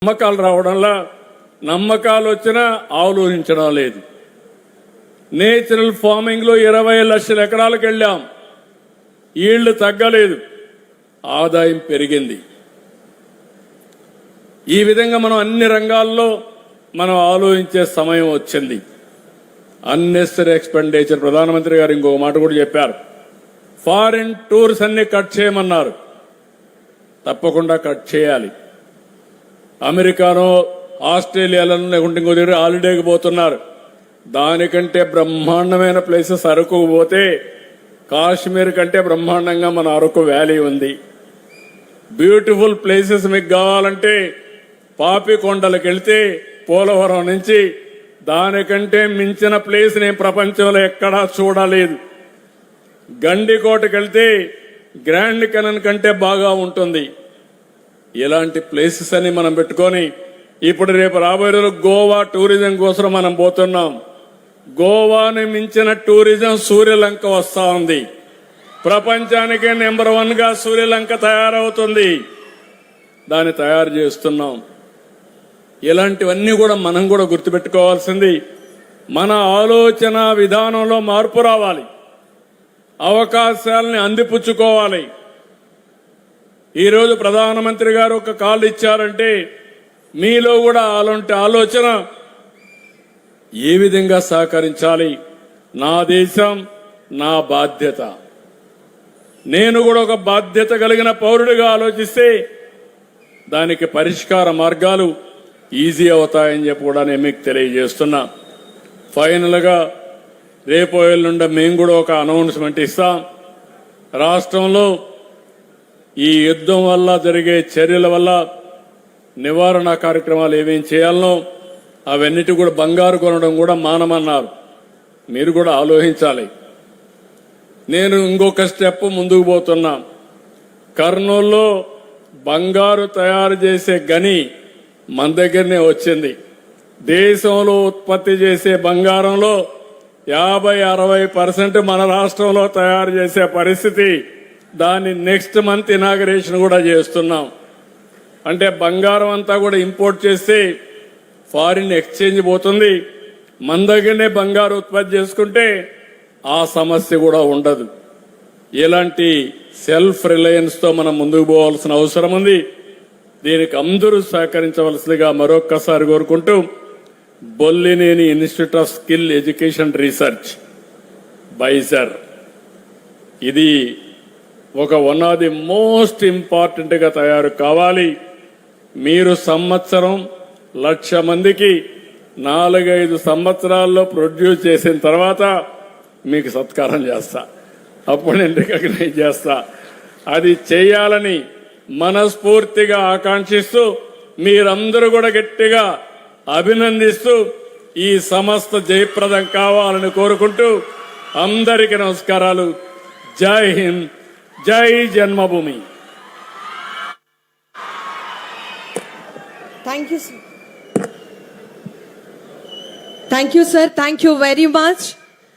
నమ్మకాలు రావడంలా నమ్మకాలు వచ్చినా ఆలోచించడం లేదు. నేచురల్ ఫార్మింగ్ లో 20 లక్షల ఎకరాలకు వెళ్ళాం. ఈళ్లు తగ్గలేదు, ఆదాయం పెరిగింది. ఈ విధంగా మనం అన్ని రంగాల్లో మనం ఆలోచించే సమయం వచ్చింది. అన్నెసరీ ఎక్స్పెండిచర్, ప్రధానమంత్రి గారు ఇంకొక మాట కూడా చెప్పారు, ఫారిన్ టూర్స్ అన్ని కట్ చేయమన్నారు. తప్పకుండా కట్ చేయాలి. అమెరికానో ఆస్ట్రేలియాలో లేకుంటే ఇంకో దగ్గర హాలిడేకి పోతున్నారు. దానికంటే బ్రహ్మాండమైన ప్లేసెస్ అరకు పోతే కాశ్మీర్ కంటే బ్రహ్మాండంగా మన అరకు వ్యాలీ ఉంది. బ్యూటిఫుల్ ప్లేసెస్ మీకు కావాలంటే పాపికొండలకు వెళ్తే పోలవరం నుంచి దానికంటే మించిన ప్లేస్ నేను ప్రపంచంలో ఎక్కడా చూడలేదు. గండికోటకి వెళ్తే గ్రాండ్ కెనన్ కంటే బాగా ఉంటుంది. ఇలాంటి ప్లేసెస్ అని మనం పెట్టుకొని ఇప్పుడు రేపు రాబోయే రోజు గోవా టూరిజం కోసం మనం పోతున్నాం. గోవాని మించిన టూరిజం సూర్యలంక వస్తా ఉంది. ప్రపంచానికే నెంబర్ 1 గా సూర్యలంక తయారవుతుంది. దాన్ని తయారు చేస్తున్నాం. ఇలాంటివన్నీ కూడా మనం కూడా గుర్తుపెట్టుకోవాల్సింది, మన ఆలోచన విధానంలో మార్పు రావాలి. అవకాశాలని అందిపుచ్చుకోవాలి. ఈరోజు ప్రధానమంత్రి గారు ఒక కాల్ ఇచ్చారంటే మీలో కూడా అలాంటి ఆలోచన ఏ విధంగా సహకరించాలి, నా దేశం నా బాధ్యత, నేను కూడా ఒక బాధ్యత కలిగిన పౌరుడిగా ఆలోచిస్తే దానికి పరిష్కార మార్గాలు ఈజీ అవుతాయని చెప్పి కూడా నేను మీకు తెలియజేస్తున్నా. ఫైనల్ గా రేపు ఎల్లుండి మేము కూడా ఒక అనౌన్స్మెంట్ ఇస్తాం. రాష్ట్రంలో ఈ యుద్ధం వల్ల జరిగే చర్యల వల్ల నివారణ కార్యక్రమాలు ఏమేం చేయాలనో అవన్నిటి కూడా బంగారు కొనడం కూడా మానమన్నారు. మీరు కూడా ఆలోచించాలి. నేను ఇంకొక స్టెప్ ముందుకు పోతున్నా. కర్నూలులో బంగారు తయారు చేసే గని మన దగ్గరనే వచ్చింది. దేశంలో ఉత్పత్తి చేసే బంగారంలో 50-60% మన రాష్ట్రంలో తయారు చేసే పరిస్థితి. దాన్ని నెక్స్ట్ మంత్ ఇనాగరేషన్ కూడా చేస్తున్నాం. అంటే బంగారం అంతా కూడా ఇంపోర్ట్ చేస్తే ఫారిన్ ఎక్స్చేంజ్ పోతుంది. మన దగ్గరనే బంగారు ఉత్పత్తి చేసుకుంటే ఆ సమస్య కూడా ఉండదు. ఇలాంటి సెల్ఫ్ రిలయన్స్ తో మనం ముందుకు పోవాల్సిన అవసరం ఉంది. దీనికి అందరూ సహకరించవలసిందిగా మరొక్కసారి కోరుకుంటూ, Bollineni institute of skill education research బైజర్, ఇది ఒక one of the most important గా తయారు కావాలి. మీరు సంవత్సరం 1,00,000 మందికి 4-5 సంవత్సరాల్లో ప్రొడ్యూస్ చేసిన తర్వాత మీకు సత్కారం చేస్తా, అప్పుడు నేను రికగ్నైజ్ చేస్తా. అది చేయాలని మనస్ఫూర్తిగా ఆకాంక్షిస్తూ మీరందరూ కూడా గట్టిగా అభినందిస్తూ ఈ సంస్థ జయప్రదం కావాలని కోరుకుంటూ అందరికీ నమస్కారాలు. జై హింద్, జై జన్మభూమి. Thank you, sir. Thank you, sir. Thank you very much.